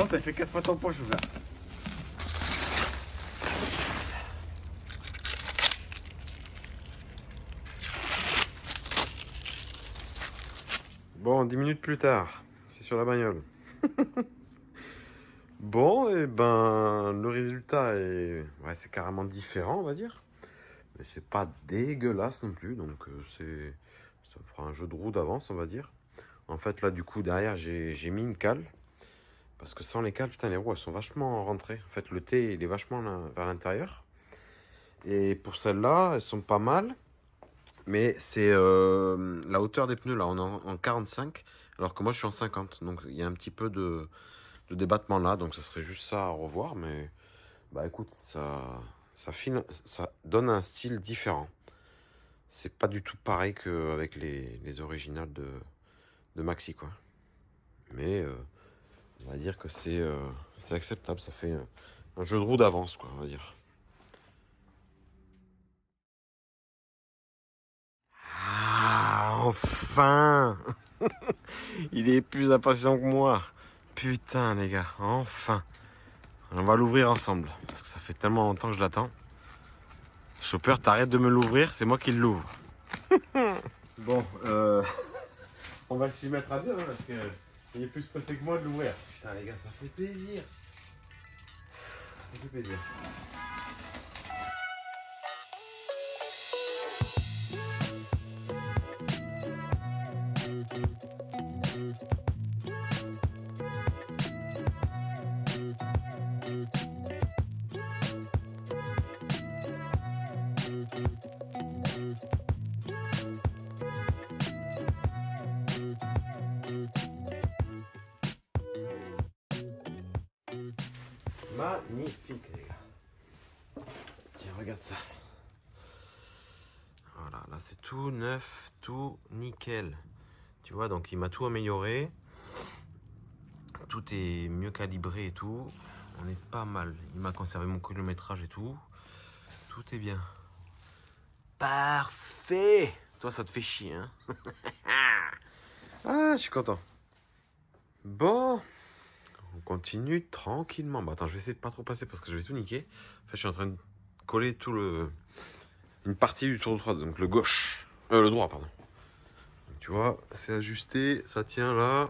t'as fait 4 fois ton poche ouvert. Bon, 10 minutes plus tard, c'est sur la bagnole. Bon, et ben, le résultat est... Ouais, c'est carrément différent, on va dire. Mais c'est pas dégueulasse non plus, donc ça me fera un jeu de roue d'avance, on va dire. En fait, là, du coup, derrière, j'ai mis une cale. Parce que sans les cales, putain, les roues, elles sont vachement rentrées. En fait, le T, il est vachement vers l'intérieur. Et pour celles-là, elles sont pas mal. Mais c'est la hauteur des pneus, là, on est en 45. Alors que moi, je suis en 50. Donc, il y a un petit peu de débattement là. Donc, ça serait juste ça à revoir. Mais, bah, écoute, ça donne un style différent. C'est pas du tout pareil qu'avec les originales de Maxi, quoi. Mais on va dire que c'est acceptable. Ça fait un jeu de roue d'avance, quoi, on va dire. Ah, enfin! Il est plus impatient que moi. Putain, les gars, enfin. On va l'ouvrir ensemble. Parce que ça fait tellement longtemps que je l'attends. Chopper, t'arrêtes de me l'ouvrir, c'est moi qui l'ouvre. Bon, on va s'y mettre à deux, hein, parce qu'il est plus pressé que moi de l'ouvrir. Putain, les gars, ça fait plaisir. Ça fait plaisir. Magnifique, les gars. Tiens, regarde ça. Voilà, là c'est tout neuf, tout nickel. Tu vois, donc il m'a tout amélioré. Tout est mieux calibré et tout. On est pas mal. Il m'a conservé mon kilométrage et tout. Tout est bien. Parfait. Toi, ça te fait chier, hein. Ah, je suis content. Bon, on continue tranquillement. Bah attends, je vais essayer de pas trop passer parce que je vais tout niquer. En fait, je suis en train de coller une partie du tour de 3, donc le gauche. Le droit, pardon. Donc, tu vois, c'est ajusté, ça tient là.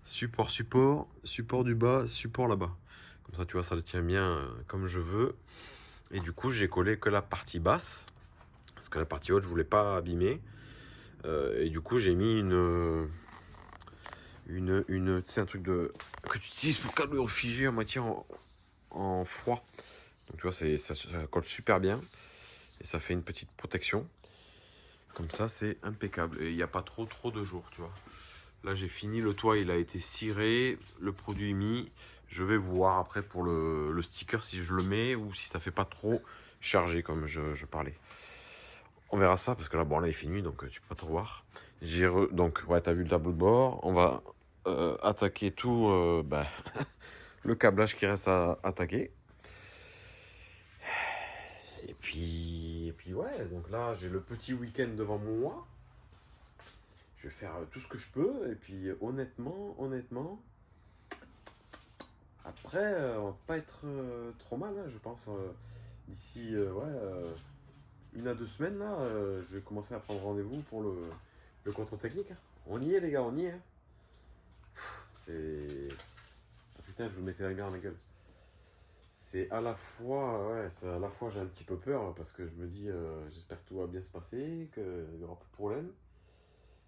Support, support du bas, support là-bas. Comme ça, tu vois, ça le tient bien comme je veux. Et du coup, j'ai collé que la partie basse. Parce que la partie haute, je voulais pas abîmer. Et du coup, j'ai mis tu sais, un truc que tu utilises pour câble figé en matière en froid. Donc, tu vois, ça colle super bien. Et ça fait une petite protection. Comme ça, c'est impeccable. Et il n'y a pas trop de jours, tu vois. Là, j'ai fini. Le toit, il a été ciré. Le produit mis. Je vais voir après pour le sticker si je le mets ou si ça fait pas trop chargé comme je parlais. On verra ça parce que là, bon, là, il fait nuit, donc tu peux pas trop voir. Donc, ouais, t'as vu le tableau de bord. On va attaquer tout le câblage qui reste à attaquer. Et puis, ouais, donc là, j'ai le petit week-end devant moi. Je vais faire tout ce que je peux. Et puis, honnêtement, après, on va pas être trop mal, hein, je pense. D'ici, 1 à 2 semaines, là, je vais commencer à prendre rendez-vous pour le contrôle technique. Hein. On y est, les gars, on y est. Hein. C'est... Ah, putain, je vous mettais la lumière dans ma gueule. C'est à la fois, j'ai un petit peu peur parce que je me dis, j'espère que tout va bien se passer, qu'il n'y aura pas de problème.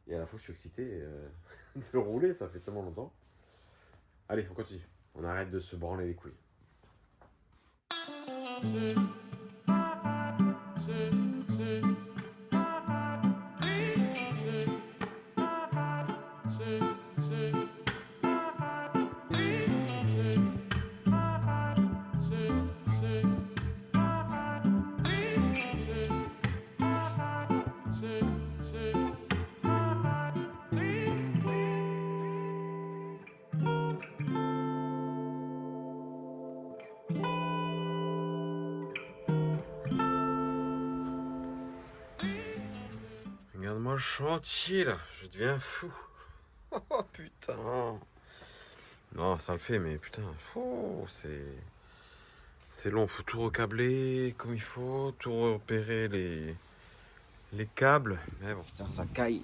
Et à la fois, je suis excité de rouler, ça fait tellement longtemps. Allez, on continue. On arrête de se branler les couilles. Regarde-moi le chantier là, je deviens fou. Oh putain. Non, ça le fait, mais putain, c'est long. Faut tout recabler comme il faut, tout repérer les câbles. Mais bon, putain, ça caille.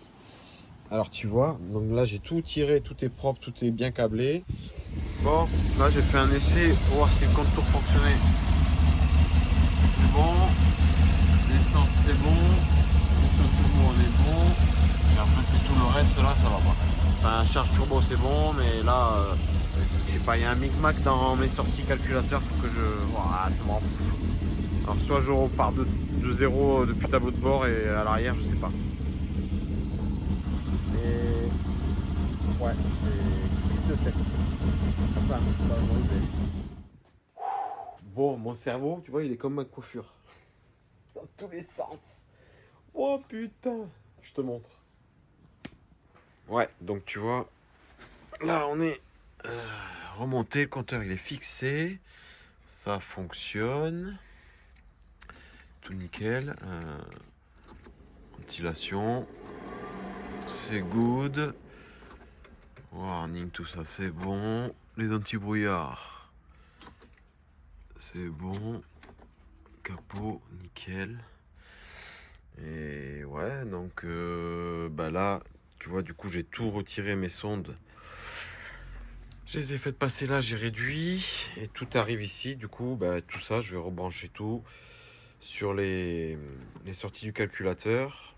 Alors tu vois, donc là j'ai tout tiré, tout est propre, tout est bien câblé. Bon, là j'ai fait un essai pour voir si le contour fonctionnait. C'est bon. L'essence c'est bon. L'essence turbo on est bon. Et après c'est tout le reste là, ça va pas. Enfin, charge turbo c'est bon, mais là, je sais pas, il y a un micmac dans mes sorties calculateur, faut que je. Voilà, ça m'en fout. Alors soit je repars de zéro depuis tableau de bord et à l'arrière, je sais pas. Mais ouais, c'est prise de tête. Enfin, pas vraiment idée. Bon, mon cerveau, tu vois, il est comme ma coiffure. Dans tous les sens. Oh putain, je te montre. Ouais, donc tu vois, là on est remonté, le compteur il est fixé, ça fonctionne, tout nickel, ventilation, c'est good, warning, tout ça c'est bon, les anti-brouillards, c'est bon, capot, nickel, et ouais, donc bah là, tu vois, du coup j'ai tout retiré mes sondes. Je les ai fait passer là, j'ai réduit et tout arrive ici. Du coup, bah, tout ça, je vais rebrancher tout sur les sorties du calculateur.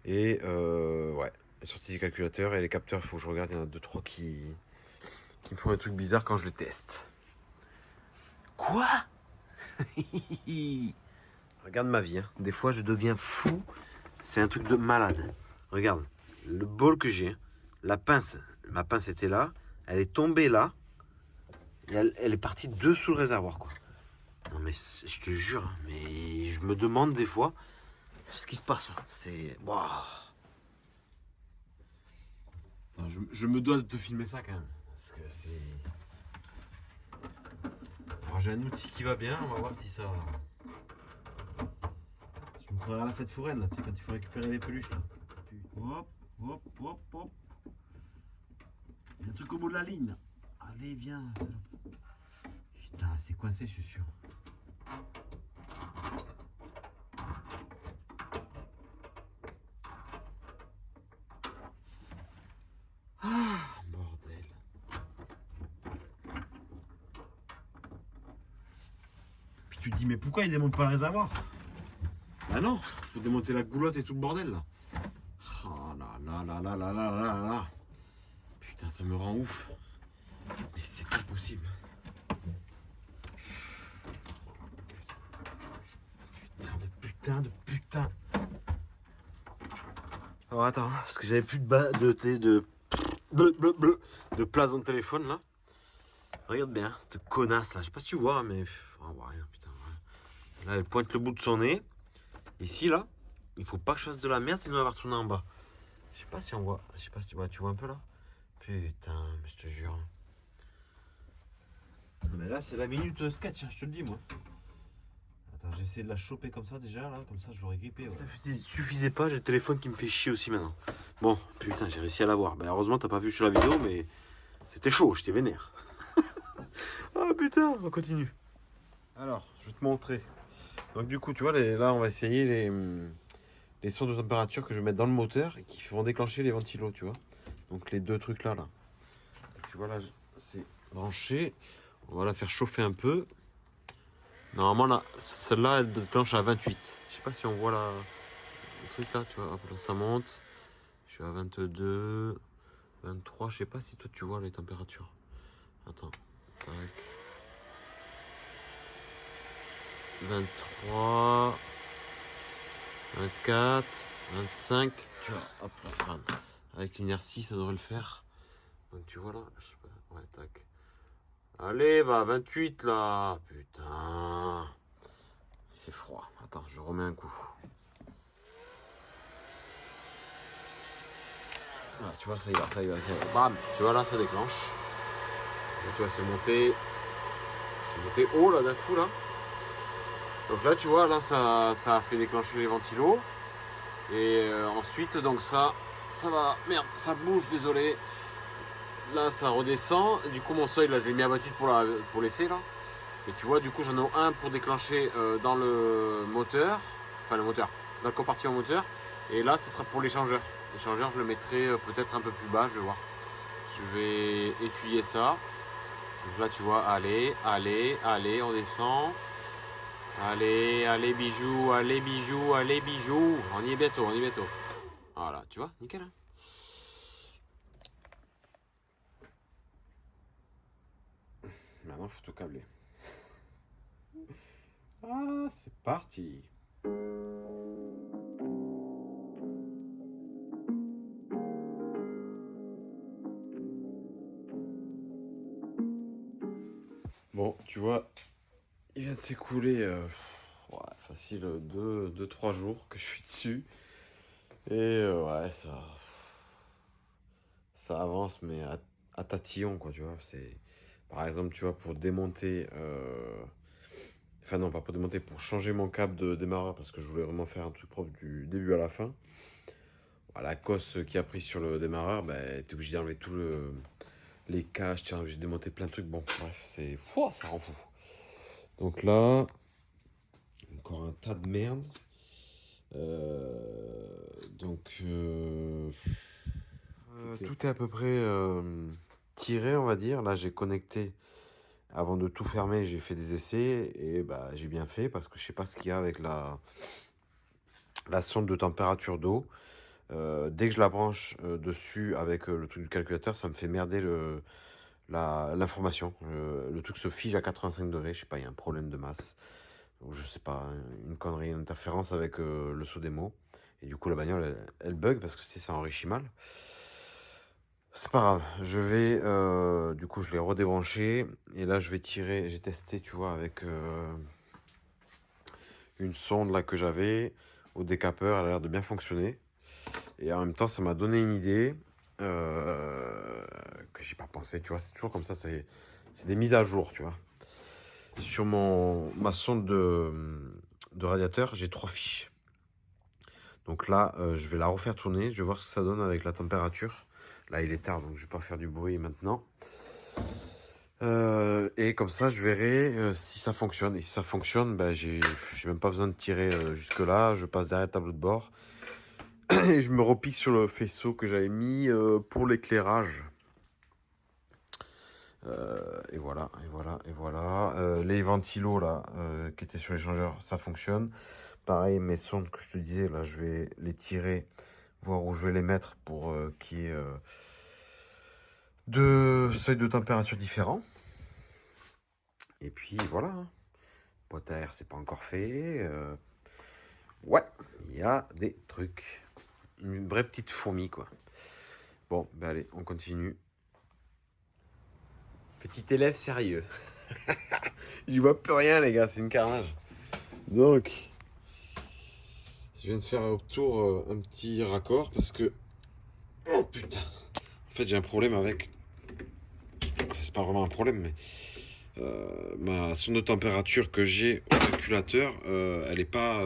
Et ouais, les sorties du calculateur et les capteurs, il faut que je regarde. Il y en a 2-3 qui me font des trucs bizarres quand je les teste. Quoi? Regarde ma vie, hein. Des fois je deviens fou. C'est un truc de malade. Regarde, le bol que j'ai, la pince, ma pince était là, elle est tombée là. Et elle est partie dessous le réservoir, quoi. Non mais je te jure, mais je me demande des fois ce qui se passe. C'est... Waouh. Je me dois de te filmer ça quand même. Parce que c'est... Alors j'ai un outil qui va bien, on va voir si ça... Je me croirais à la fête foraine là, tu sais, quand il faut récupérer les peluches là. Hop, hop, hop, hop. Il y a un truc au bout de la ligne là. Allez, viens. Putain, c'est coincé, je suis sûr. Ah, bordel. Puis tu te dis, mais pourquoi il démonte pas le réservoir? Bah non, faut démonter la goulotte et tout le bordel là. Oh là là là là là là là là. Putain, ça me rend ouf. Mais c'est pas possible. Putain de putain. Alors attends, parce que j'avais plus de place dans le téléphone là. Regarde bien, cette connasse là, je sais pas si tu vois, mais on voit rien, putain. Là, elle pointe le bout de son nez. Ici là, il faut pas que je fasse de la merde, sinon elle va retourner en bas. Je sais pas si on voit, je sais pas si tu vois un peu là. Putain, mais je te jure. Non, mais là, c'est la minute sketch, hein, je te le dis moi. Attends, j'ai essayé de la choper comme ça déjà, là, comme ça je l'aurais grippé. Ouais. Ça suffisait pas, j'ai le téléphone qui me fait chier aussi maintenant. Bon, putain, j'ai réussi à l'avoir. Bah, heureusement, t'as pas vu sur la vidéo, mais c'était chaud, j'étais vénère. Ah putain, on continue. Alors, je vais te montrer. Donc, du coup, tu vois, là, on va essayer les sondes de température que je vais mettre dans le moteur et qui vont déclencher les ventilos, tu vois. Donc, les deux trucs là. Donc, tu vois, là, c'est branché. On va la faire chauffer un peu. Normalement, là, celle-là, elle déclenche à 28. Je sais pas si on voit le truc là, tu vois. Hop, là, ça monte. Je suis à 22, 23. Je sais pas si toi, tu vois les températures. Attends. Tac. 23. 24. 25. Tu vois, hop, là, regarde. Avec l'inertie, ça devrait le faire. Donc, tu vois là. Je sais pas. Ouais, tac. Allez, va, 28 là. Putain. Il fait froid. Attends, je remets un coup. Voilà, tu vois, ça y va, ça y va. Bam. Tu vois là, ça déclenche. Donc, tu vois, c'est monté haut là d'un coup là. Donc là, tu vois, là, ça a fait déclencher les ventilos. Et ensuite, donc ça va. Merde, ça bouge, désolé. là ça redescend. Du coup mon seuil là je l'ai mis à battu pour laisser là. Et tu vois du coup j'en ai un pour déclencher dans le moteur. Enfin le moteur, dans le compartiment moteur. Et là ce sera pour l'échangeur. L'échangeur je le mettrai peut-être un peu plus bas, je vais voir. Je vais étudier ça. Donc là tu vois, allez, on descend. Allez bijoux, allez bijoux, allez bijoux. On y est bientôt, on y est bientôt. Voilà, tu vois, nickel. Hein. Maintenant, faut tout câbler. Ah, c'est parti. Bon, tu vois, il vient de s'écouler facile 2-3 jours que je suis dessus. Et ouais, ça avance, mais à tatillon, quoi, tu vois. Par exemple, tu vois, pour démonter... Enfin non, pas pour démonter, pour changer mon câble de démarreur, parce que je voulais vraiment faire un truc propre du début à la fin. La cosse qui a pris sur le démarreur, bah, t'es obligé d'enlever les caches, tu es obligé de démonter plein de trucs. Bon, bref, ça rend fou. Donc là, encore un tas de merde. Tout est à peu près tiré, on va dire. Là, j'ai connecté. Avant de tout fermer, j'ai fait des essais et bah, j'ai bien fait parce que je sais pas ce qu'il y a avec la sonde de température d'eau. Dès que je la branche dessus avec le truc du calculateur, ça me fait merder l'information. Le truc se fige à 85 degrés, je sais pas, il y a un problème de masse. Ou je sais pas, une connerie, une interférence avec le Sodemo. Et du coup, la bagnole, elle bug parce que ça enrichit mal. C'est pas grave, du coup je l'ai redébranché et là je vais tirer, j'ai testé tu vois avec une sonde là que j'avais au décapeur, elle a l'air de bien fonctionner et en même temps ça m'a donné une idée que j'ai pas pensé, tu vois, c'est toujours comme ça, c'est des mises à jour, tu vois. Sur ma sonde de radiateur, j'ai 3 fiches. Donc là, je vais la refaire tourner, je vais voir ce que ça donne avec la température. Là, il est tard, donc je vais pas faire du bruit maintenant. Et comme ça, je verrai si ça fonctionne. Et si ça fonctionne, ben, j'ai même pas besoin de tirer jusque là. Je passe derrière le tableau de bord. Et je me repique sur le faisceau que j'avais mis pour l'éclairage. Et voilà, et voilà, et voilà. Les ventilos là, qui étaient sur l'échangeur, ça fonctionne. Pareil, mes sondes que je te disais, là, je vais les tirer, voir où je vais les mettre pour qu'il y ait deux seuils de température différents. Et puis voilà. Hein. Boîte à air, c'est pas encore fait. Ouais, il y a des trucs. Une vraie petite fourmi, quoi. Bon, ben allez, on continue. Petit élève sérieux. J'y vois plus rien, les gars, c'est une carnage. Donc, je viens de faire autour un petit raccord parce que... Oh putain. En fait, j'ai un problème avec... Enfin, c'est pas vraiment un problème, mais... ma sonde de température que j'ai au calculateur, elle est pas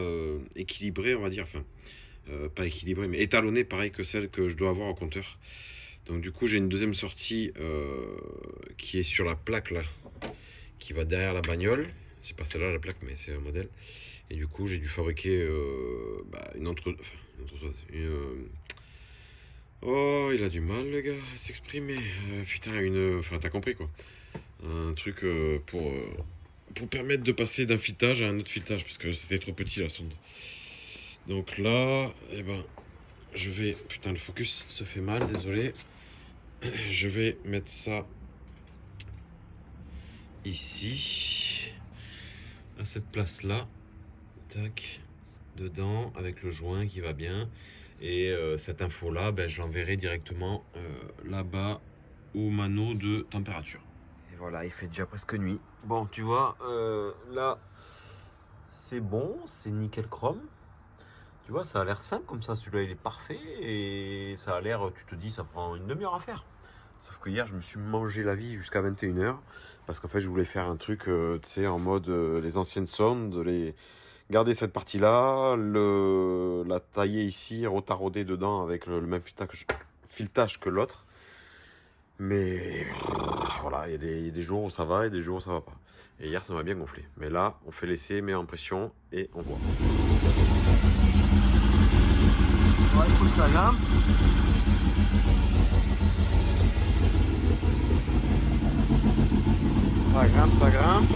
équilibrée, on va dire. Enfin, pas équilibrée, mais étalonnée, pareil que celle que je dois avoir au compteur. Donc du coup, j'ai une deuxième sortie qui est sur la plaque là, qui va derrière la bagnole. C'est pas celle-là la plaque, mais c'est un modèle. Et du coup, j'ai dû fabriquer une Oh, il a du mal, le gars, à s'exprimer. Putain, Enfin, t'as compris, quoi. Un truc pour permettre de passer d'un filetage à un autre filetage, parce que c'était trop petit, la sonde. Donc là, eh ben, je vais... Putain, le focus se fait mal, désolé. Je vais mettre ça ici, à cette place-là. Tac, dedans, avec le joint qui va bien. Et cette info-là, ben, je l'enverrai directement là-bas au mano de température. Et voilà, il fait déjà presque nuit. Bon, tu vois, là, c'est bon, c'est nickel chrome. Tu vois, ça a l'air simple comme ça, celui-là il est parfait. Et ça a l'air, tu te dis, ça prend une demi-heure à faire. Sauf que hier, je me suis mangé la vie jusqu'à 21h. Parce qu'en fait, je voulais faire un truc, tu sais, en mode les anciennes sondes, de les garder cette partie-là, la tailler ici, retarauder dedans avec le même filetage que l'autre. Mais voilà, il y a des jours où ça va et des jours où ça va pas. Et hier, ça m'a bien gonflé. Mais là, on fait l'essai, met en pression et on voit. Ouais, écoute, ça grimpe. Ça grimpe, ça grimpe.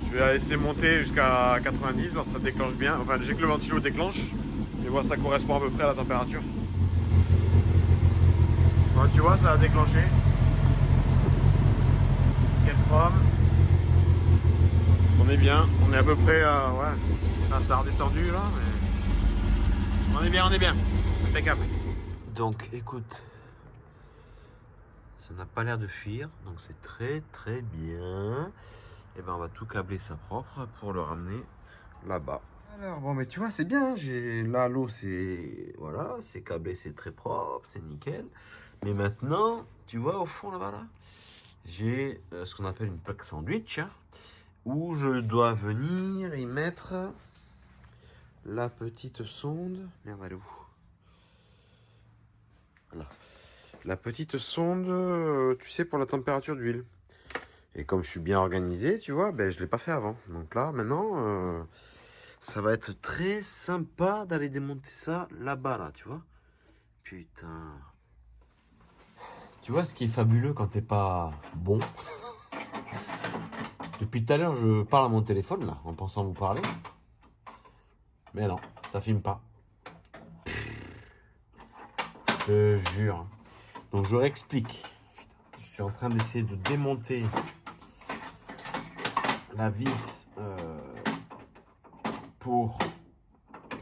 Je vais laisser monter jusqu'à 90, voir si ça déclenche bien. Enfin, dès que le ventilo déclenche, et voir si ça correspond à peu près à la température. Bon, tu vois, ça a déclenché. Quel chrome. On est bien, on est à peu près, ouais. Là, ça a redescendu là, mais on est bien, on est bien. Impeccable. Donc, écoute, ça n'a pas l'air de fuir, donc c'est très très bien. Et ben, on va tout câbler ça propre pour le ramener là-bas. Alors bon, mais tu vois, c'est bien. J'ai là l'eau, c'est voilà, c'est câblé, c'est très propre, c'est nickel. Mais maintenant, tu vois, au fond là-bas là, j'ai ce qu'on appelle une plaque sandwich, hein, où je dois venir y mettre la petite sonde. Merde, elle est où? Voilà. La petite sonde, tu sais, pour la température d'huile. Et comme je suis bien organisé, tu vois, ben je l'ai pas fait avant. Donc là, maintenant, ça va être très sympa d'aller démonter ça là-bas, là, tu vois. Putain. Tu vois ce qui est fabuleux quand t'es pas bon? Depuis tout à l'heure, je parle à mon téléphone, là, en pensant vous parler. Mais non, ça filme pas. Je te jure. Donc je réexplique. Je suis en train d'essayer de démonter la vis pour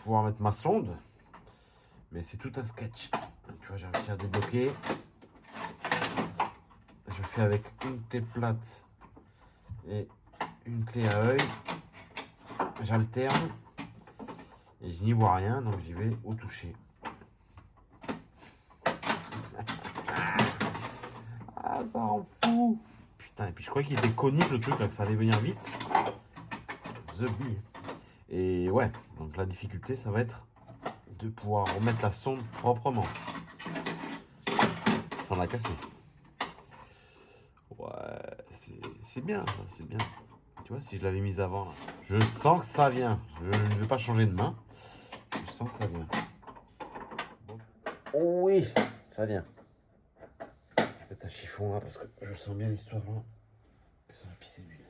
pouvoir mettre ma sonde. Mais c'est tout un sketch. Tu vois, j'ai réussi à débloquer. Je fais avec une clé plate et une clé à œil. J'alterne. Et je n'y vois rien, donc j'y vais au toucher. Ah, ça en fout. Putain, et puis je croyais qu'il était conique le truc, là, que ça allait venir vite. The bee. Et ouais, donc la difficulté, ça va être de pouvoir remettre la sonde proprement. Sans la casser. Ouais, c'est bien, ça, c'est bien. Tu vois, si je l'avais mise avant, là. Je sens que ça vient. Je ne vais pas changer de main. Je sens que ça vient. Oui, ça vient. Je vais mettre un chiffon là parce que je sens bien l'histoire là. Que ça va pisser l'huile.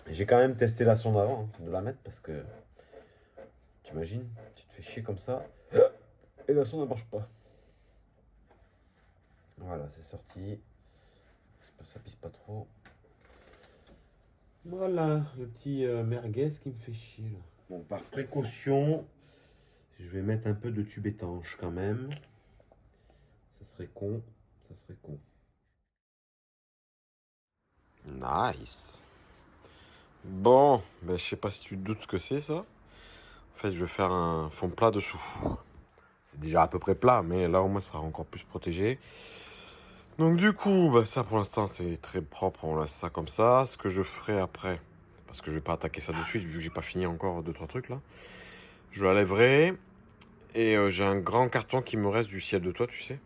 J'ai quand même testé la sonde avant hein, de la mettre parce que t'imagines, tu te fais chier comme ça et la sonde ne marche pas. Voilà, c'est sorti. Ça pisse pas trop. Voilà, le petit merguez qui me fait chier là. Bon, par précaution, je vais mettre un peu de tube étanche quand même. Ça serait con, ça serait con. Nice. Bon, ben, je sais pas si tu te doutes ce que c'est ça. En fait, je vais faire un fond plat dessous. C'est déjà à peu près plat, mais là au moins ça sera encore plus protégé. Donc du coup, bah, ça pour l'instant c'est très propre, on laisse ça comme ça. Ce que je ferai après, parce que je vais pas attaquer ça de suite vu que j'ai pas fini encore 2-3 trucs là. Je la lèverai et j'ai un grand carton qui me reste du ciel de toit, tu sais.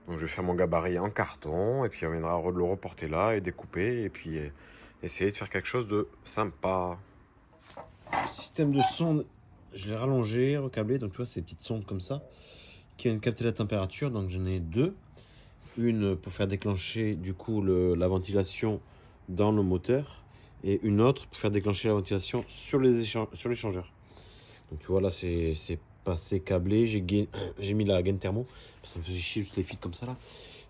Donc je vais faire mon gabarit en carton et puis on viendra le reporter là et découper et puis essayer de faire quelque chose de sympa. Le système de sonde, je l'ai rallongé, recablé, donc tu vois ces petites sondes comme ça qui viennent capter la température, donc j'en ai deux. Une pour faire déclencher du coup la ventilation dans le moteur et une autre pour faire déclencher la ventilation sur l'échangeur. Donc tu vois là c'est passé câblé, j'ai mis la gaine thermo, ça me faisait chier juste les fils comme ça là.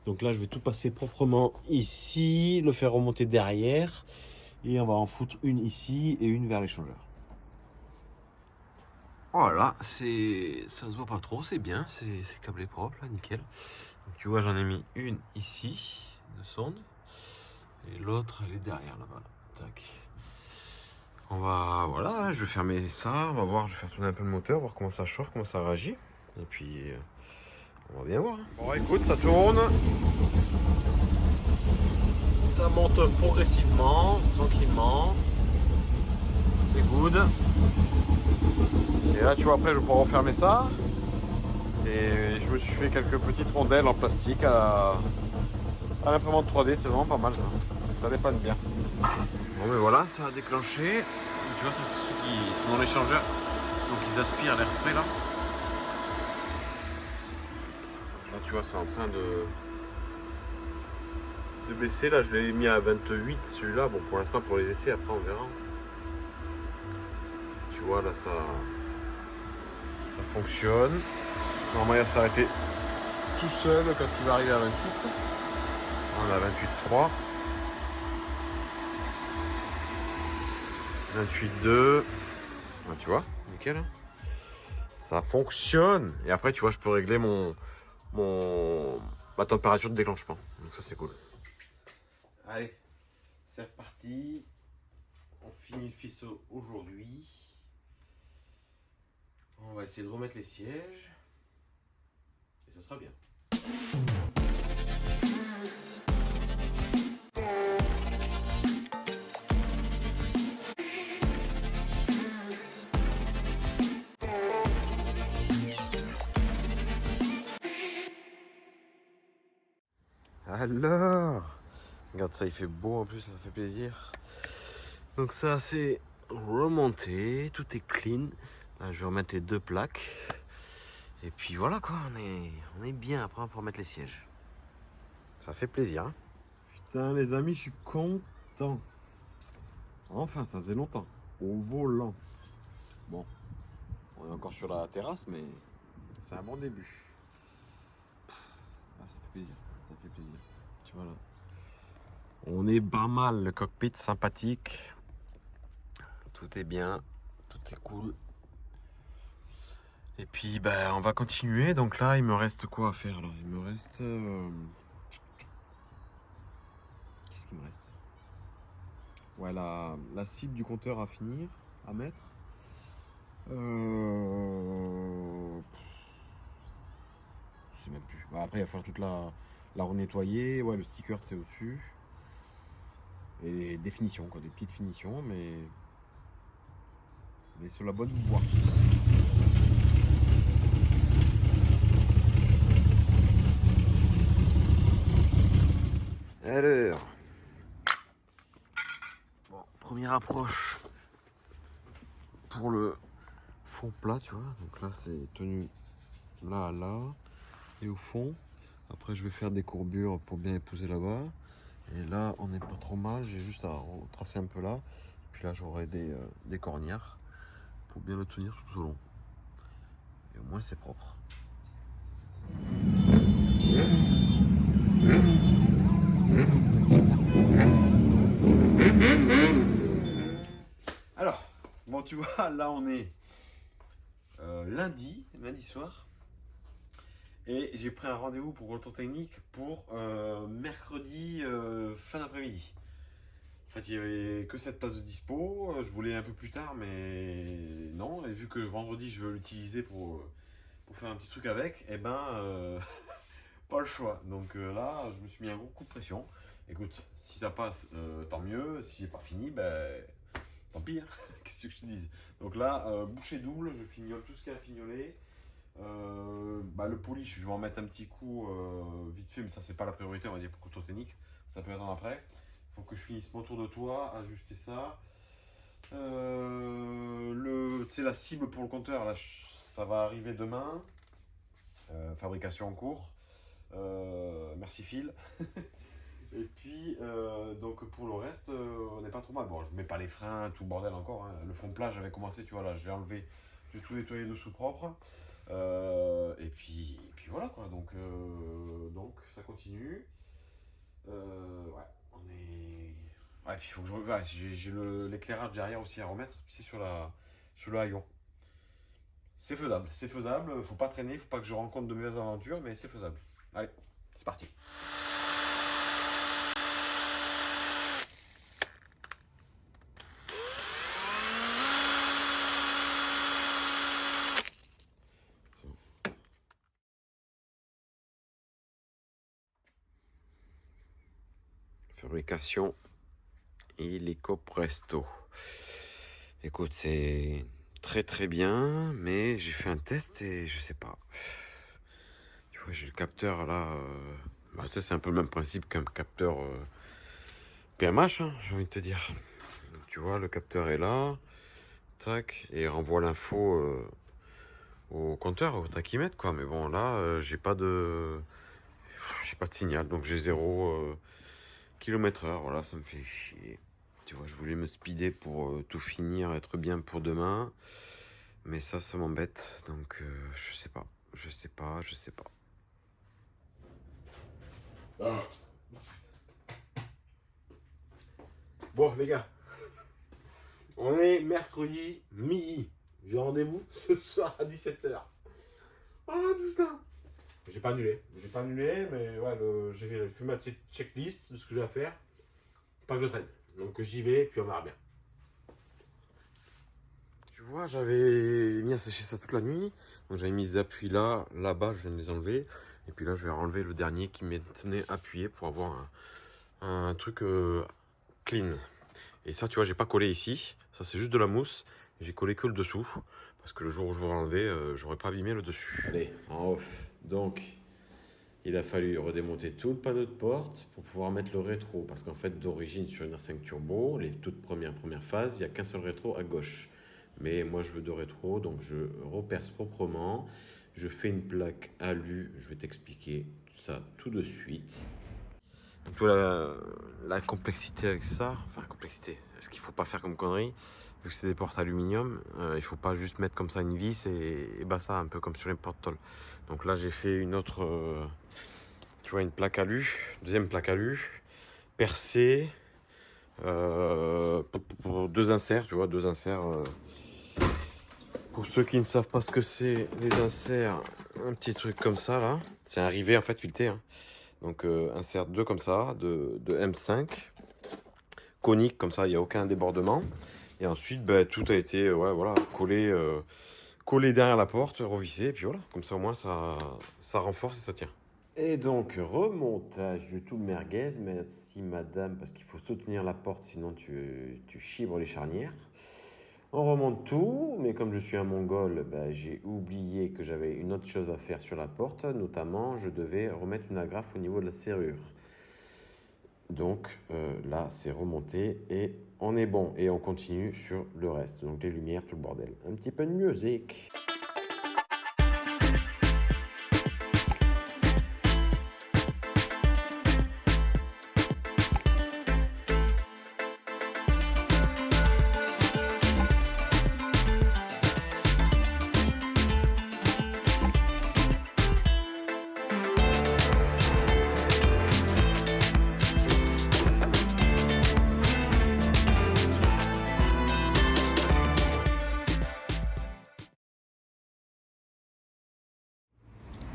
Donc là je vais tout passer proprement ici, le faire remonter derrière et on va en foutre une ici et une vers l'échangeur. Voilà, ça se voit pas trop, c'est bien, c'est câblé propre là, nickel. Donc, tu vois, j'en ai mis une ici de sonde et l'autre elle est derrière là-bas. Tac. Voilà, je vais fermer ça, on va voir, je vais faire tourner un peu le moteur, voir comment ça chauffe, comment ça réagit. Et puis, on va bien voir. Bon, écoute, ça tourne. Ça monte progressivement, tranquillement. C'est good. Et là, tu vois, après, je vais pouvoir refermer ça. Et je me suis fait quelques petites rondelles en plastique à l'imprimante 3D, c'est vraiment pas mal ça. Ça dépanne bien. Bon, mais voilà, ça a déclenché. Tu vois, ça, c'est ceux qui sont dans l'échangeur. Donc, ils aspirent l'air frais là. Là, tu vois, c'est en train de baisser. Là, je l'ai mis à 28 celui-là. Bon, pour l'instant, pour les essais, après, on verra. Tu vois, là, ça fonctionne. Normalement, il va s'arrêter tout seul quand il va arriver à 28. On a 28,3. 28,2. Ah, tu vois, nickel. Hein, ça fonctionne. Et après, tu vois, je peux régler ma température de déclenchement. Donc ça, c'est cool. Allez, c'est reparti. On finit le faisceau aujourd'hui. On va essayer de remettre les sièges. Et ça sera bien. Alors, regarde ça, il fait beau en plus, ça fait plaisir. Donc ça, c'est remonté, tout est clean. Là, je vais remettre les 2 plaques. Et puis voilà quoi, on est bien après pour mettre les sièges. Ça fait plaisir. Hein. Putain les amis, je suis content. Enfin, ça faisait longtemps. Au volant. Bon, on est encore sur la terrasse, mais c'est un bon début. Ah, ça fait plaisir, ça fait plaisir. Tu vois là. On est pas mal, le cockpit sympathique. Tout est bien, tout est cool. Et puis ben, on va continuer. Donc là, il me reste quoi à faire là? Il me reste... Qu'est-ce qu'il me reste? Ouais, la cible du compteur à finir, à mettre. Je sais même plus. Bah, après, il va falloir toute la renettoyer. Ouais, le sticker, c'est au-dessus. Et des finitions, quoi, des petites finitions, mais sur la bonne voie. Alors, bon, première approche pour le fond plat, tu vois. Donc là, c'est tenu là à là et au fond. Après, je vais faire des courbures pour bien épouser là-bas. Et là, on n'est pas trop mal. J'ai juste à tracer un peu là. Puis là, j'aurai des cornières pour bien le tenir tout au long. Et au moins, c'est propre. Alors, bon, tu vois, là, on est lundi soir. Et j'ai pris un rendez-vous pour retour technique pour mercredi fin d'après-midi. En fait, il n'y avait que cette place de dispo. Je voulais un peu plus tard, mais non. Et vu que vendredi, je veux l'utiliser pour faire un petit truc avec, et ben, pas le choix. Donc là, je me suis mis un gros coup de pression. Écoute, si ça passe, tant mieux. Si j'ai pas fini, ben, tant pis. Hein. Qu'est-ce que je te dise? Donc là, bouchée double, je fignole tout ce qu'il y a à fignoler. Le polish, je vais en mettre un petit coup vite fait, mais ça c'est pas la priorité, on va dire pour contour technique. Ça peut attendre après. Il faut que je finisse mon tour de toit, ajuster ça. La cible pour le compteur, là, ça va arriver demain. Fabrication en cours. Merci Phil. Et puis, donc pour le reste, on n'est pas trop mal. Bon, je mets pas les freins, tout le bordel encore. Hein. Le fond plat, j'avais commencé, tu vois, là, je l'ai enlevé. J'ai tout nettoyé dessous propre. Et puis voilà quoi. Donc ça continue. Ouais, on est. Ouais, puis il faut que j'ai l'éclairage derrière aussi à remettre. C'est sur le haillon. C'est faisable. Faut pas traîner, faut pas que je rencontre de mauvaises aventures, mais c'est faisable. Allez, c'est parti. Fabrication Illico Presto. Écoute, c'est très très bien, mais j'ai fait un test et je sais pas. Tu vois, j'ai le capteur là. Bah, tu sais, c'est un peu le même principe qu'un capteur PMH, hein, j'ai envie de te dire. Donc, tu vois, le capteur est là, tac, et il renvoie l'info au compteur, au tachymètre, quoi. Mais bon, là, j'ai pas de signal, donc j'ai 0 km/h. Voilà, ça me fait chier. Tu vois, je voulais me speeder pour tout finir, être bien pour demain. Mais ça m'embête. Donc, je sais pas. Je sais pas. Ah. Bon, les gars, on est mercredi midi. J'ai rendez-vous ce soir à 17h. Ah putain! J'ai pas annulé, mais ouais, j'ai fait ma checklist de ce que j'ai à faire. Pas que je traîne. Donc j'y vais, puis on verra bien. Tu vois, j'avais mis à sécher ça toute la nuit. Donc, j'avais mis les appuis là, là-bas, je viens de les enlever. Et puis là, je vais enlever le dernier qui maintenait appuyé pour avoir un truc clean. Et ça, tu vois, j'ai pas collé ici. Ça, c'est juste de la mousse. J'ai collé que le dessous. Parce que le jour où je voudrais enlever, j'aurais pas abîmé le dessus. Allez, en off. Donc, il a fallu redémonter tout le panneau de porte pour pouvoir mettre le rétro. Parce qu'en fait, d'origine, sur une R5 Turbo, les toutes premières phases, il n'y a qu'un seul rétro à gauche. Mais moi, je veux deux rétros, donc je reperce proprement. Je fais une plaque alu. Je vais t'expliquer ça tout de suite. Donc, tu vois la complexité avec ça. Enfin, complexité. Ce qu'il faut pas faire comme connerie. Vu que c'est des portes aluminium, il faut pas juste mettre comme ça une vis et basta, un peu comme sur les porte-tolles. Donc là, j'ai fait une autre, tu vois, une plaque alu, deuxième plaque alu, percée, pour deux inserts, tu vois, deux inserts. Pour ceux qui ne savent pas ce que c'est, les inserts, un petit truc comme ça là, c'est un rivet en fait fileté. Hein. Donc insert deux comme ça, de M5, conique comme ça, il n'y a aucun débordement. Et ensuite, bah, tout a été ouais, voilà, collé derrière la porte, revissé, et puis voilà, comme ça au moins ça renforce et ça tient. Et donc, remontage de tout le merguez. Merci madame, parce qu'il faut soutenir la porte, sinon tu chibres les charnières. On remonte tout, mais comme je suis un mongol, bah, j'ai oublié que j'avais une autre chose à faire sur la porte. Notamment, je devais remettre une agrafe au niveau de la serrure. Donc là, c'est remonté et on est bon. Et on continue sur le reste. Donc les lumières, tout le bordel. Un petit peu de musique.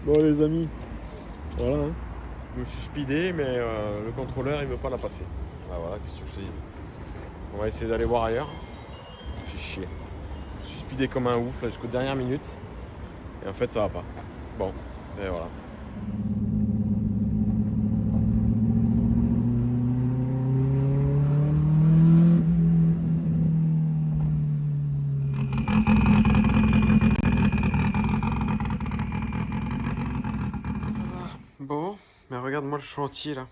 Bon, les amis, voilà. Hein. Je me suis speedé, mais le contrôleur, il veut pas la passer. Ah voilà, qu'est-ce que tu veux que je te dise? On va essayer d'aller voir ailleurs. Ça me fait chier. Je me suis speedé comme un ouf là jusqu'aux dernières minutes. Et en fait, ça va pas. Bon, et voilà. Bon, mais regarde-moi le chantier là.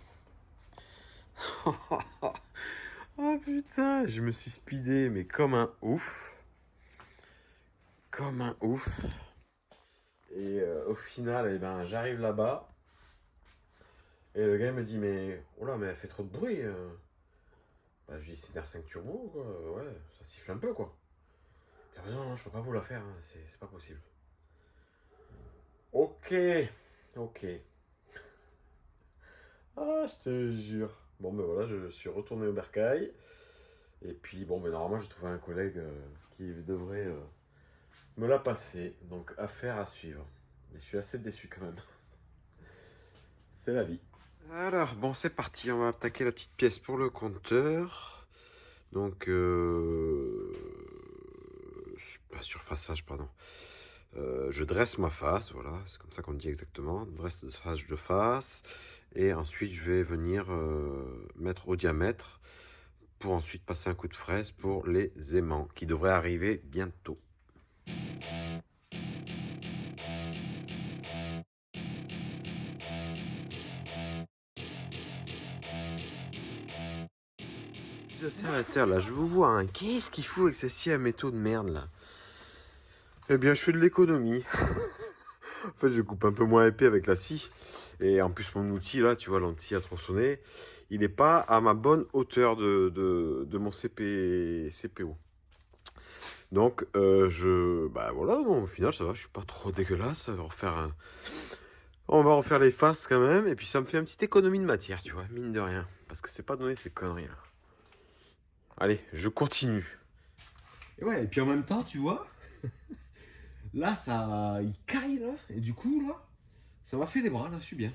Oh putain, je me suis speedé, mais comme un ouf. Comme un ouf. Et au final, eh ben, j'arrive là-bas. Et le gars me dit, mais oh là, mais elle fait trop de bruit. Bah, je lui dis, c'est une R5 Turbo, quoi. Ouais, ça siffle un peu, quoi. Il dit, non, non, je peux pas vous la faire, hein. C'est pas possible. Ok, ok. Ah, je te jure. Bon, ben voilà, je suis retourné au bercail. Et puis, bon, ben normalement, j'ai trouvé un collègue qui devrait me la passer. Donc, affaire à suivre. Mais je suis assez déçu quand même. C'est la vie. Alors, bon, c'est parti. On va attaquer la petite pièce pour le compteur. Donc, pas surfaçage, pardon. Je dresse ma face, voilà, c'est comme ça qu'on dit exactement. Dressage de face. Et ensuite, je vais venir mettre au diamètre pour ensuite passer un coup de fraise pour les aimants qui devraient arriver bientôt. Les observateurs, là, je vous vois, hein. Qu'est-ce qu'il faut avec ces scies à métaux de merde, là? Eh bien, je fais de l'économie. En fait, je coupe un peu moins épais avec la scie. Et en plus, mon outil, là, tu vois, l'outil à tronçonner, il n'est pas à ma bonne hauteur de mon CPO. Donc, bah voilà, bon, au final, ça va, je suis pas trop dégueulasse. On va refaire les faces quand même. Et puis, ça me fait une petite économie de matière, tu vois, mine de rien. Parce que c'est pas donné ces conneries-là. Allez, je continue. Et ouais, et puis en même temps, tu vois, là, ça, il caille, là, et du coup, là, ça m'a fait les bras, là, je suis bien.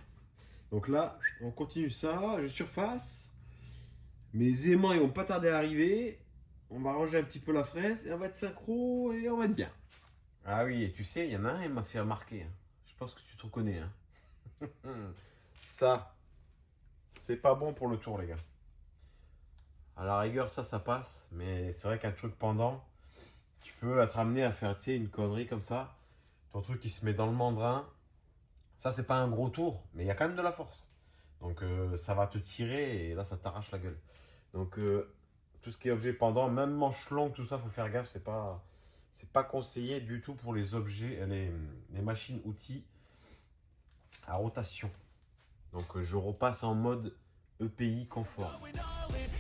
Donc là, on continue ça, je surface. Mes aimants, ils vont pas tarder à arriver. On va ranger un petit peu la fraise, et on va être synchro, et on va être bien. Ah oui, et tu sais, il y en a un, il m'a fait remarquer, hein. Je pense que tu te reconnais, hein. Ça, c'est pas bon pour le tour, les gars. À la rigueur, ça passe. Mais c'est vrai qu'un truc pendant, tu peux être amené à faire, tu sais, une connerie comme ça. Ton truc qui se met dans le mandrin. Ça, c'est pas un gros tour, mais il y a quand même de la force. Donc, ça va te tirer et là, ça t'arrache la gueule. Donc, tout ce qui est objet pendant, même manche longue, tout ça, faut faire gaffe. C'est pas conseillé du tout pour les objets, les machines, outils à rotation. Donc, je repasse en mode EPI confort.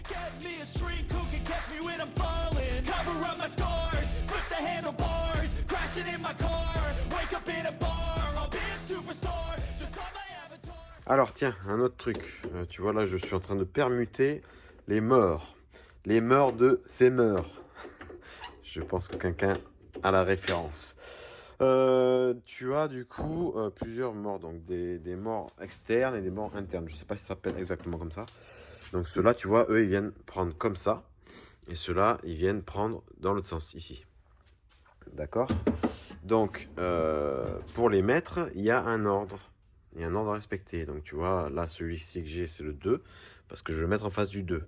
Get me a shrink who can catch me when I'm falling. Cover up my scars, flip the handlebars, crashing in my car, wake up in a bar. I'll be a superstar, just on my avatar. Alors tiens, un autre truc. Tu vois là, je suis en train de permuter les morts. Les morts de ces morts. Je pense que quelqu'un a la référence. Tu as du coup plusieurs morts, donc des morts externes et des morts internes. Je ne sais pas si ça s'appelle exactement comme ça. Donc ceux-là, tu vois, eux, ils viennent prendre comme ça. Et ceux-là, ils viennent prendre dans l'autre sens, ici. D'accord? Donc, pour les mettre, il y a un ordre. Il y a un ordre à respecter. Donc, tu vois, là, celui-ci que j'ai, c'est le 2. Parce que je vais le mettre en face du 2.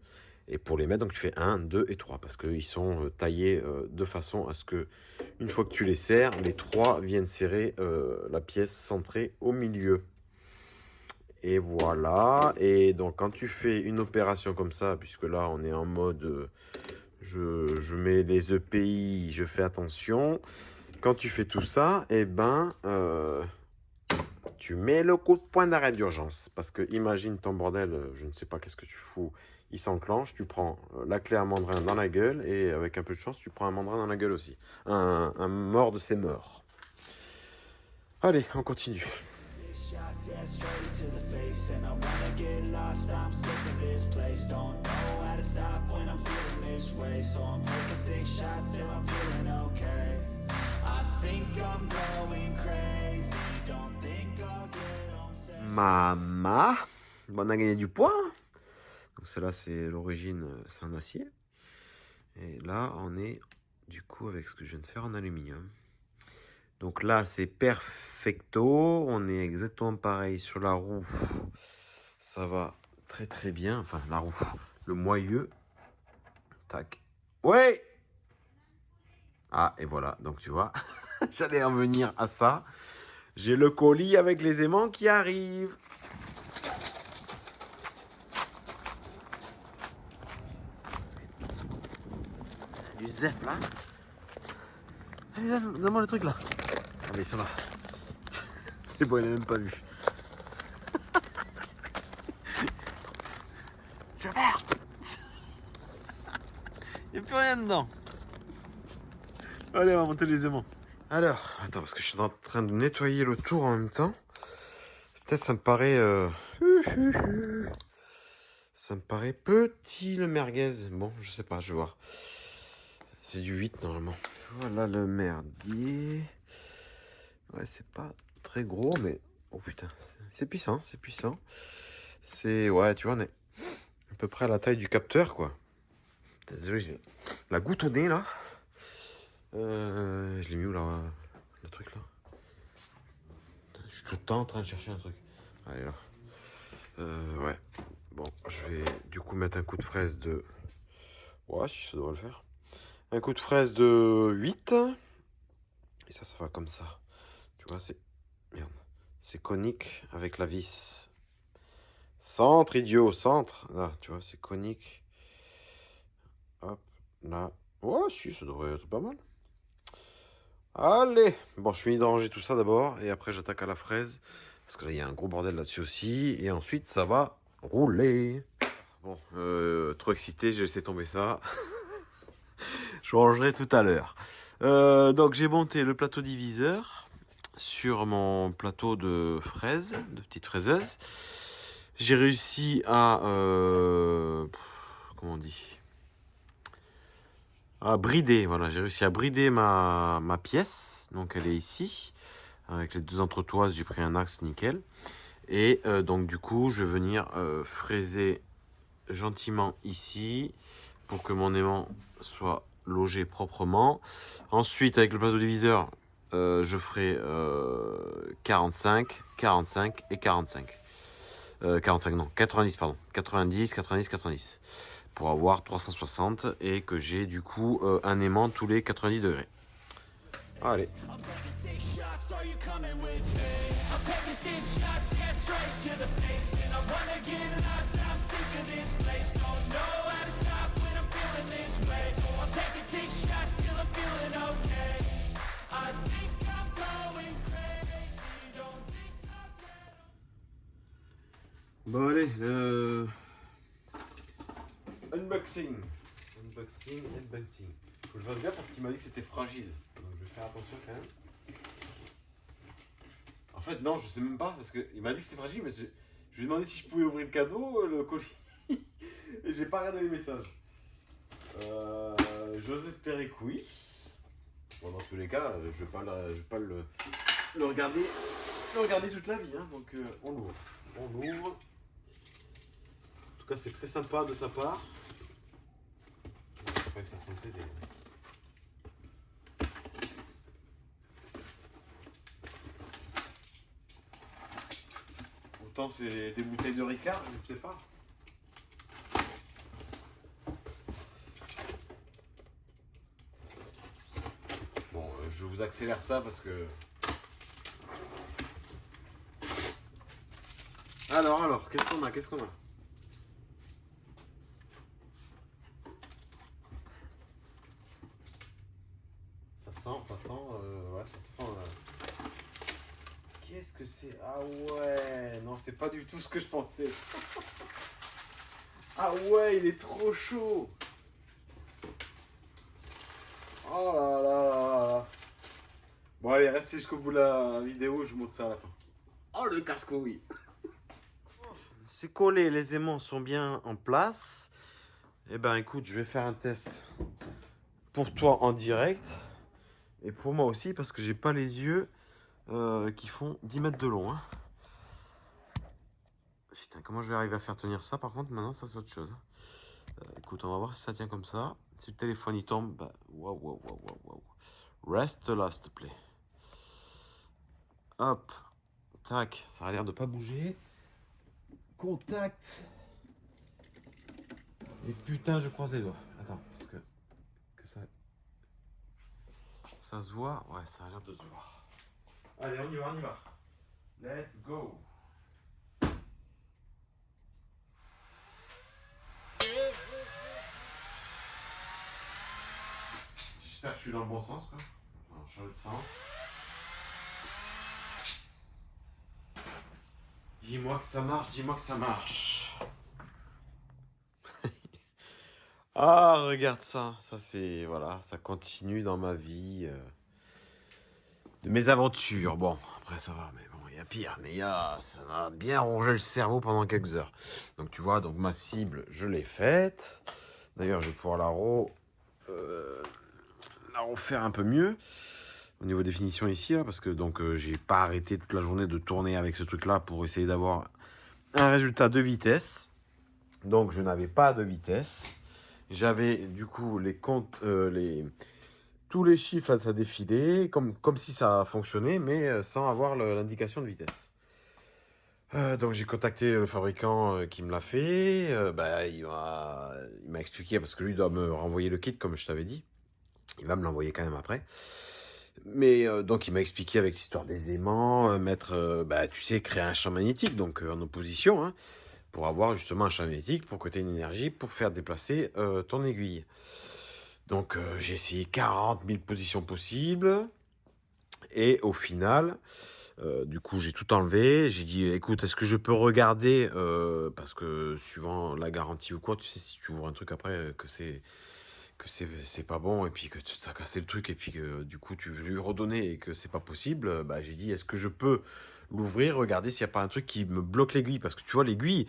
Et pour les mettre, donc tu fais 1, 2 et 3. Parce qu'ils sont taillés de façon à ce que, une fois que tu les serres, les 3 viennent serrer la pièce centrée au milieu. Et voilà. Et donc, quand tu fais une opération comme ça, puisque là, on est en mode... je mets les EPI, je fais attention. Quand tu fais tout ça, eh ben, tu mets le coup de poing d'arrêt d'urgence. Parce que imagine ton bordel, je ne sais pas qu'est-ce que tu fous, il s'enclenche, tu prends la clé à mandrin dans la gueule, et avec un peu de chance, tu prends un mandrin dans la gueule aussi. Un mort de ses morts. Allez, on continue. Shots, yeah, straight to the face. And I wanna get lost, I'm sick of this place. Don't know how to stop when I'm feeling this way. So I'm taking 6 shots till I'm feeling okay. I think I'm going crazy. Don't think I'll get on set. Mama, bon, on a gagné du poids. Donc celle-là, c'est l'origine, c'est en acier. Et là, on est du coup avec ce que je viens de faire en aluminium. Donc là, c'est perfecto. On est exactement pareil sur la roue. Ça va très très bien. Enfin, la roue, le moyeu. Tac. Ouais. Ah, et voilà. Donc tu vois, j'allais en venir à ça. J'ai le colis avec les aimants qui arrivent. Du zef là. Allez, donne-moi le truc là. Ah, mais ils sont là. C'est bon, il n'a même pas vu. Je perds. Il n'y a plus rien dedans. Allez, on va monter les aimants. Alors, attends, parce que je suis en train de nettoyer le tour en même temps. Peut-être ça me paraît... Ça me paraît petit le merguez. Bon, je sais pas, je vais voir. C'est du 8 normalement. Voilà le merdier. Ouais, c'est pas très gros, mais... Oh putain, c'est puissant, c'est puissant. C'est... Ouais, tu vois, on est à peu près à la taille du capteur, quoi. Désolé, j'ai la goutte au nez, là. Je l'ai mis où, là, le truc, là? Je suis tout le temps en train de chercher un truc. Allez, là. Ouais. Bon, je vais du coup mettre un coup de fraise de... Ouais, si ça devrait le faire. Un coup de fraise de 8. Et ça va comme ça. Tu vois, c'est... Merde. C'est conique avec la vis. Centre, idiot, centre. Là, tu vois, c'est conique. Hop, là. Ouais, si, ça devrait être pas mal. Allez. Bon, je finis de ranger tout ça d'abord. Et après, j'attaque à la fraise. Parce que là, il y a un gros bordel là-dessus aussi. Et ensuite, ça va rouler. Bon, trop excité, j'ai laissé tomber ça. Je rangerai tout à l'heure. Donc, j'ai monté le plateau diviseur sur mon plateau de fraises, de petites fraiseuses. J'ai réussi à... comment on dit, à brider, voilà, j'ai réussi à brider ma pièce. Donc, elle est ici. Avec les deux entretoises, j'ai pris un axe nickel. Et donc, du coup, je vais venir fraiser gentiment ici pour que mon aimant soit logé proprement. Ensuite, avec le plateau diviseur, je ferai 45, 45 et 45. 45 non, 90 pardon. 90, 90, 90. Pour avoir 360 et que j'ai du coup un aimant tous les 90 degrés. Allez. I'm taking 6 shots, are you coming with me? I'm taking 6 shots, yeah, straight to the face. And I wanna get lost, I'm sick of this place. Don't know how to stop when I'm feeling this way. So I'm taking 6 shots till I'm feeling okay. I think I'm going crazy, don't think I'll get... Bon allez, unboxing. Unboxing. Faut que je fasse bien parce qu'il m'a dit que c'était fragile. Donc je vais faire attention quand même. En fait non, je sais même pas parce qu'il m'a dit que c'était fragile, mais je lui ai demandé si je pouvais ouvrir le cadeau, le colis. Et j'ai pas regardé les messages. J'ose espérer que oui. Bon, dans tous les cas, je vais pas le regarder toute la vie. Hein, donc on l'ouvre. En tout cas, c'est très sympa de sa part. J'espère que ça sentait des... Autant c'est des bouteilles de Ricard, je ne sais pas. Bon, je vous accélère ça parce que... Alors, qu'est-ce qu'on a? Ça sent, ouais, ça sent... Qu'est-ce que c'est? Ah ouais, non, c'est pas du tout ce que je pensais. Ah ouais, il est trop chaud. Oh là là là là. Bon allez, restez jusqu'au bout de la vidéo, je montre ça à la fin. Oh le casse-couille. C'est collé, les aimants sont bien en place. Eh ben écoute, je vais faire un test pour toi en direct. Et pour moi aussi, parce que j'ai pas les yeux qui font 10 mètres de long. Hein. Putain, comment je vais arriver à faire tenir ça? Par contre, maintenant, ça c'est autre chose. Écoute, on va voir si ça tient comme ça. Si le téléphone il tombe, bah, waouh. Reste là, s'il te plaît. Hop. Tac, ça a l'air de pas bouger. Contact. Et putain, je croise les doigts. Attends, parce que ça se voit. Ouais, ça a l'air de se voir. Allez, on y va. Let's go. J'espère que je suis dans le bon sens, quoi. On va changer de sens. Dis-moi que ça marche. Ah, regarde ça. Ça, c'est... Voilà, ça continue dans ma vie. De mes aventures. Bon, après, ça va, mais bon, il y a pire. Mais ça m'a bien rongé le cerveau pendant quelques heures. Donc, tu vois, donc ma cible, je l'ai faite. D'ailleurs, je vais pouvoir la refaire un peu mieux. Au niveau définition ici, là, parce que donc j'ai pas arrêté toute la journée de tourner avec ce truc-là pour essayer d'avoir un résultat de vitesse. Donc je n'avais pas de vitesse. J'avais du coup les comptes, tous les chiffres là, ça défilait, comme si ça fonctionnait, mais sans avoir l'indication de vitesse. Donc j'ai contacté le fabricant qui me l'a fait. Il m'a expliqué parce que lui doit me renvoyer le kit comme je t'avais dit. Il va me l'envoyer quand même après. Mais donc il m'a expliqué avec l'histoire des aimants, tu sais, créer un champ magnétique donc en opposition, hein, pour avoir justement un champ magnétique pour que tu aies une énergie pour faire déplacer ton aiguille. Donc j'ai essayé 40 000 positions possibles et au final. Du coup, j'ai tout enlevé. J'ai dit, écoute, est-ce que je peux regarder parce que suivant la garantie ou quoi, tu sais, si tu ouvres un truc après, que c'est pas bon et puis que tu as cassé le truc et puis que du coup, tu veux lui redonner et que c'est pas possible, j'ai dit, est-ce que je peux l'ouvrir, regarder s'il n'y a pas un truc qui me bloque l'aiguille? Parce que tu vois, l'aiguille,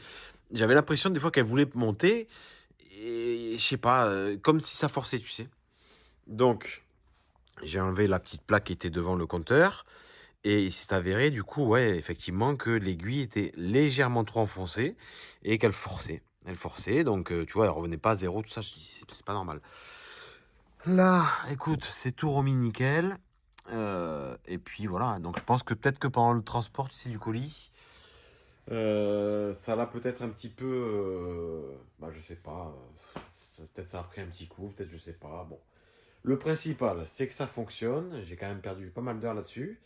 j'avais l'impression des fois qu'elle voulait monter et je sais pas, comme si ça forçait, tu sais. Donc, j'ai enlevé la petite plaque qui était devant le compteur. Et il s'est avéré, du coup, ouais, effectivement, que l'aiguille était légèrement trop enfoncée et qu'elle forçait. Elle forçait, donc tu vois, elle revenait pas à zéro, tout ça, je dis, c'est pas normal. Là, écoute, c'est tout remis nickel. Et puis voilà, donc je pense que peut-être que pendant le transport, tu sais, du colis, ça l'a peut-être un petit peu. Je sais pas. Peut-être ça a pris un petit coup, peut-être je sais pas. Bon. Le principal, c'est que ça fonctionne. J'ai quand même perdu pas mal d'heures là-dessus.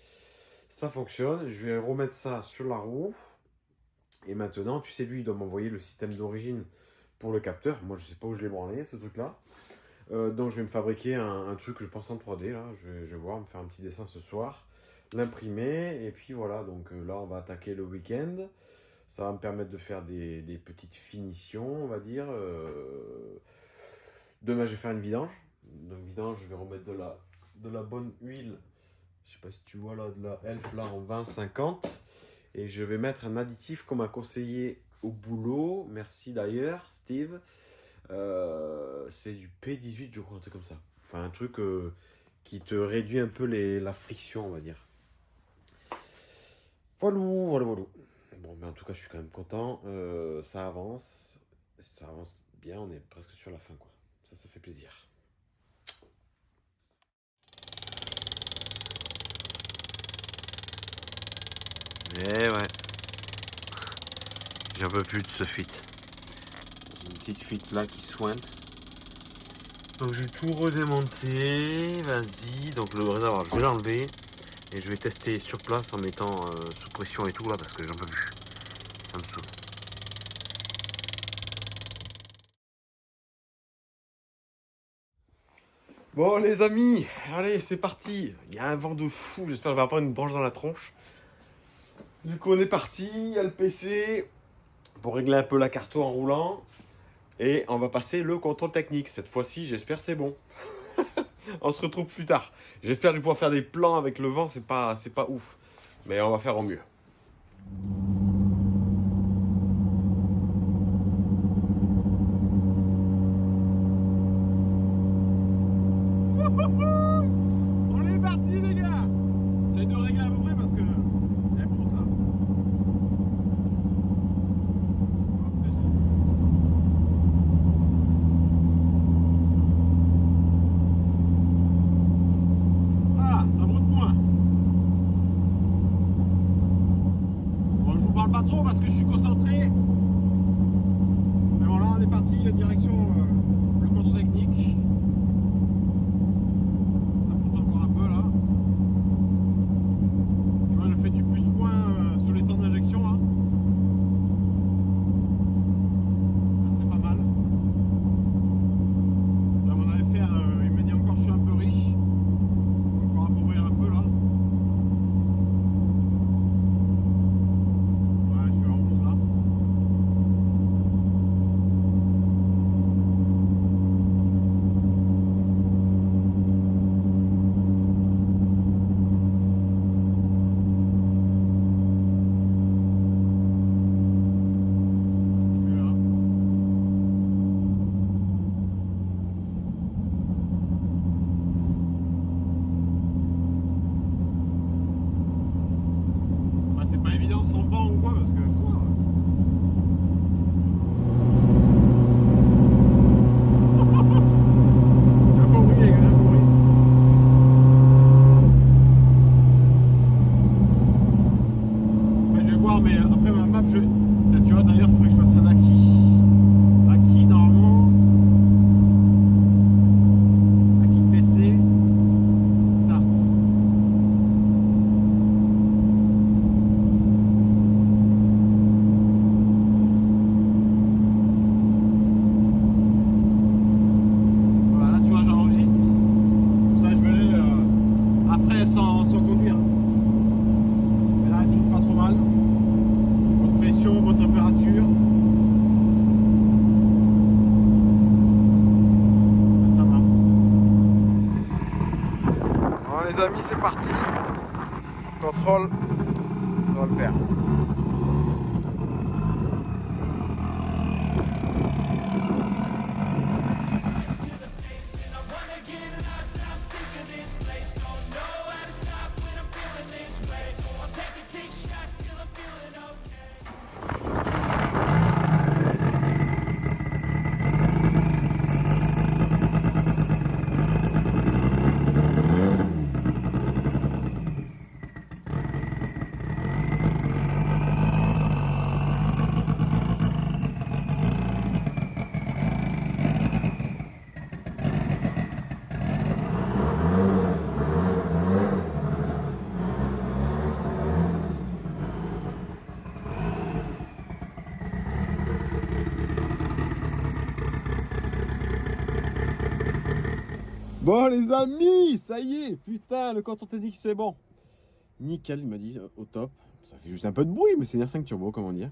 Ça fonctionne, je vais remettre ça sur la roue. Et maintenant, tu sais, lui, il doit m'envoyer le système d'origine pour le capteur. Moi, je sais pas où je l'ai branlé, ce truc-là. Donc, je vais me fabriquer un truc, je pense, en 3D. Là. Je vais voir, me faire un petit dessin ce soir. L'imprimer. Et puis voilà, donc là, on va attaquer le week-end. Ça va me permettre de faire des petites finitions, on va dire. Demain, je vais faire une vidange. Donc, vidange, je vais remettre de la bonne huile. Je sais pas si tu vois là, de la Elf là en 20-50. Et je vais mettre un additif qu'on m'a conseillé au boulot. Merci d'ailleurs, Steve. C'est du P18, je crois, un truc comme ça. Enfin, un truc qui te réduit un peu la friction, on va dire. Voilà. Bon, mais en tout cas, je suis quand même content. Ça avance. Ça avance bien. On est presque sur la fin, quoi. Ça fait plaisir. Eh ouais. J'en peux plus de ce fuite. J'ai une petite fuite là qui sointe. Donc je vais tout redémonter. Vas-y. Donc le réservoir, je vais l'enlever. Et je vais tester sur place en mettant sous pression et tout là parce que j'en peux plus. Ça me saoule. Bon les amis, allez c'est parti. Il y a un vent de fou. J'espère que je vais pas prendre une branche dans la tronche. Du coup, on est parti, il y a le PC pour régler un peu la carte en roulant. Et on va passer le contrôle technique. Cette fois-ci, j'espère c'est bon. On se retrouve plus tard. J'espère pouvoir faire des plans avec le vent, c'est pas ouf. Mais on va faire au mieux. On est parti les gars. J'essaie de régler à peu près parce que elle monte là. Ah, ça brûle moins. Bon, je vous parle pas trop parce que je suis concentré. Mais bon, là, on est parti direction le contrôle technique. Ça monte encore un peu là. Tu vois, je fais du plus-moins sur les temps d'injection là. C'est pas mal. Là, mon affaire, il me dit encore que je suis un peu riche. Encore appauvrir un peu là. Ouais, je suis à 11 là. c'est parti. Contrôle, ça va le faire. Bon les amis, ça y est, putain, le canton technique c'est bon. Nickel, il m'a dit, au top. Ça fait juste un peu de bruit, mais c'est une R5 turbo, comment dire.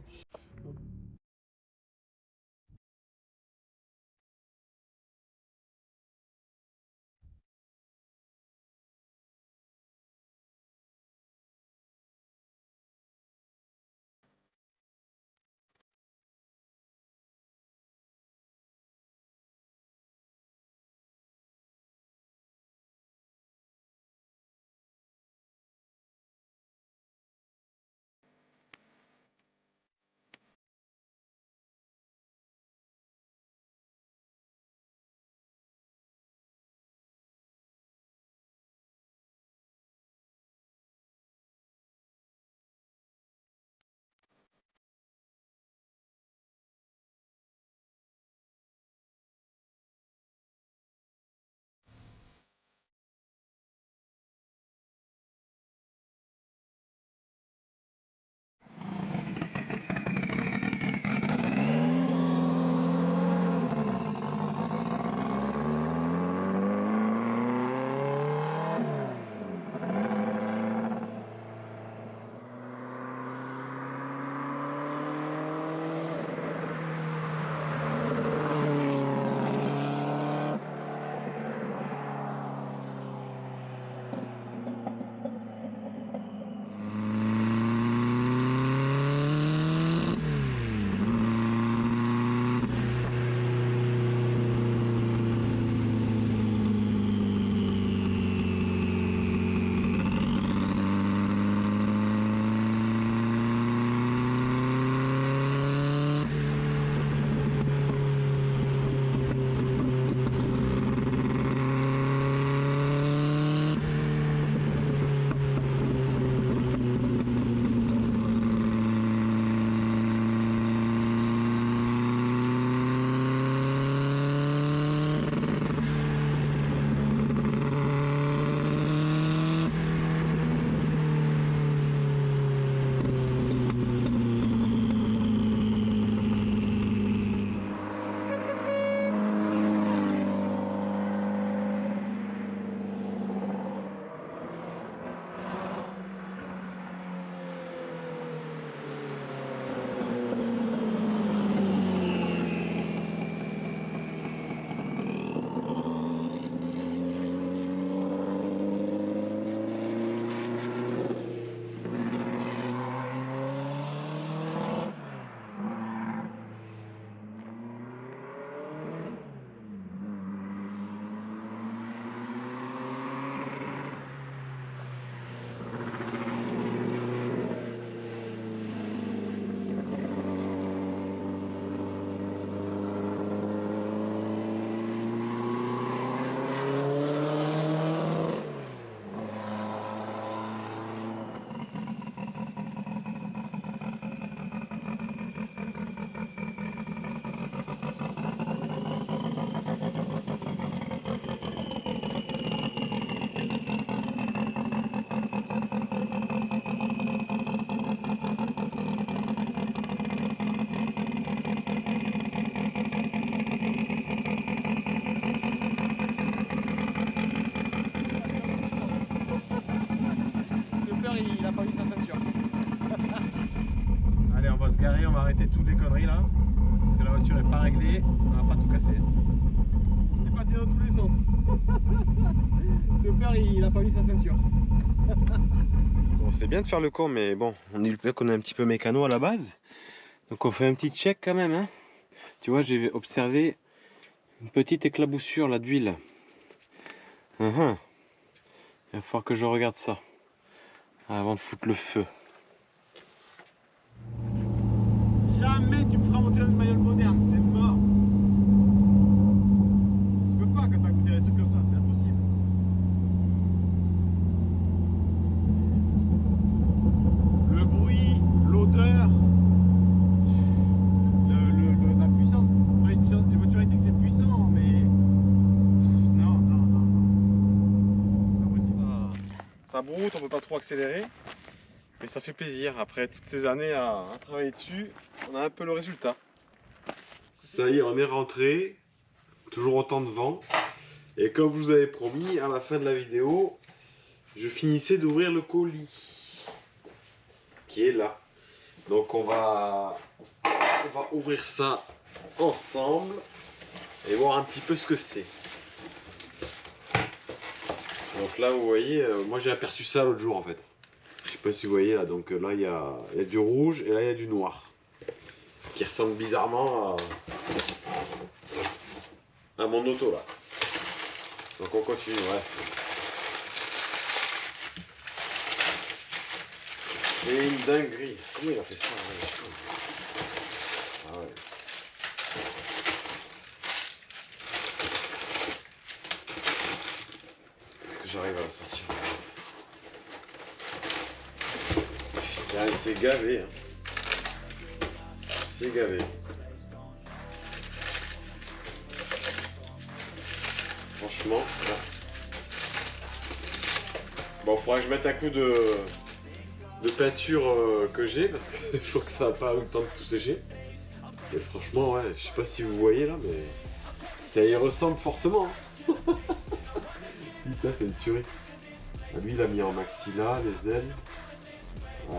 garer, on va arrêter toutes les conneries là. Parce que la voiture est pas réglée, on va pas tout casser. C'est pâté dans tous les sens. Le chauffeur, il a pas mis sa ceinture. Bon, c'est bien de faire le con, mais bon, on dit qu'on est un petit peu mécano à la base. Donc on fait un petit check quand même. Hein. Tu vois, j'ai observé une petite éclaboussure là d'huile. Il va falloir que je regarde ça avant de foutre le feu. Jamais tu me feras monter une bagnole moderne, c'est mort. Tu peux pas quand t'as goûté des trucs comme ça, c'est impossible. Le bruit, l'odeur, la puissance. Ouais, les voitures électriques c'est puissant, mais non. C'est pas possible. Ça broute, on peut pas trop accélérer. Mais ça fait plaisir, après toutes ces années à travailler dessus, on a un peu le résultat. Ça y est, on est rentré. Toujours autant de vent. Et comme je vous avais promis, à la fin de la vidéo, je finissais d'ouvrir le colis. Qui est là. Donc on va ouvrir ça ensemble. Et voir un petit peu ce que c'est. Donc là, vous voyez, moi j'ai aperçu ça l'autre jour en fait. Je sais pas si vous voyez là, donc là il y a du rouge et là il y a du noir qui ressemble bizarrement à mon auto là. Donc on continue, ouais, c'est une dinguerie. Comment il a fait ça ouais, ah ouais. Est-ce que j'arrive à la sortir? Ah, c'est gavé, hein. C'est gavé. Franchement, là. Bon, faudra que je mette un coup de peinture que j'ai parce que je crois que ça va pas le temps de tout sécher. Et franchement, ouais, je sais pas si vous voyez là, mais ça y ressemble fortement. Hein. Putain, c'est une tuerie. Lui, il a mis en maxilla les ailes. Ouais,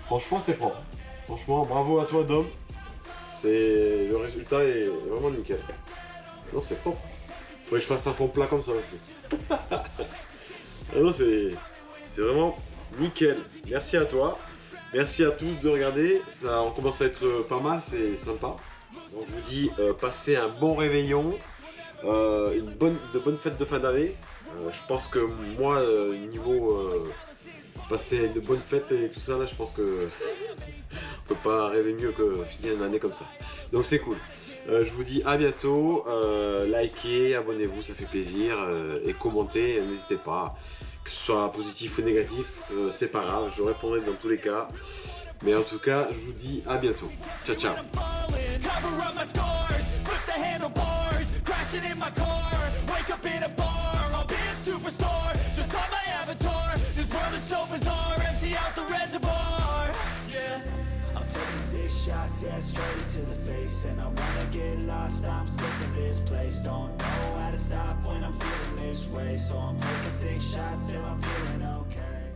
franchement c'est propre. Franchement, bravo à toi Dom. Le résultat est vraiment nickel. Non, c'est propre. Faudrait que je fasse un fond plat comme ça aussi. Ah non, c'est vraiment nickel. Merci à toi. Merci à tous de regarder. Ça, on commence à être pas mal, c'est sympa. Donc je vous dis, passez un bon réveillon, de bonnes fêtes de fin d'année. Je pense que moi, niveau passer de bonnes fêtes et tout ça, là, je pense que on peut pas rêver mieux que finir une année comme ça. Donc c'est cool. Je vous dis à bientôt. Likez, abonnez-vous, ça fait plaisir. Et commentez, n'hésitez pas. Que ce soit positif ou négatif, c'est pas grave, je répondrai dans tous les cas. Mais en tout cas, je vous dis à bientôt. Ciao, ciao. Taking 6 shots, yeah, straight to the face. And I wanna get lost, I'm sick of this place. Don't know how to stop when I'm feeling this way. So I'm taking 6 shots till I'm feeling okay.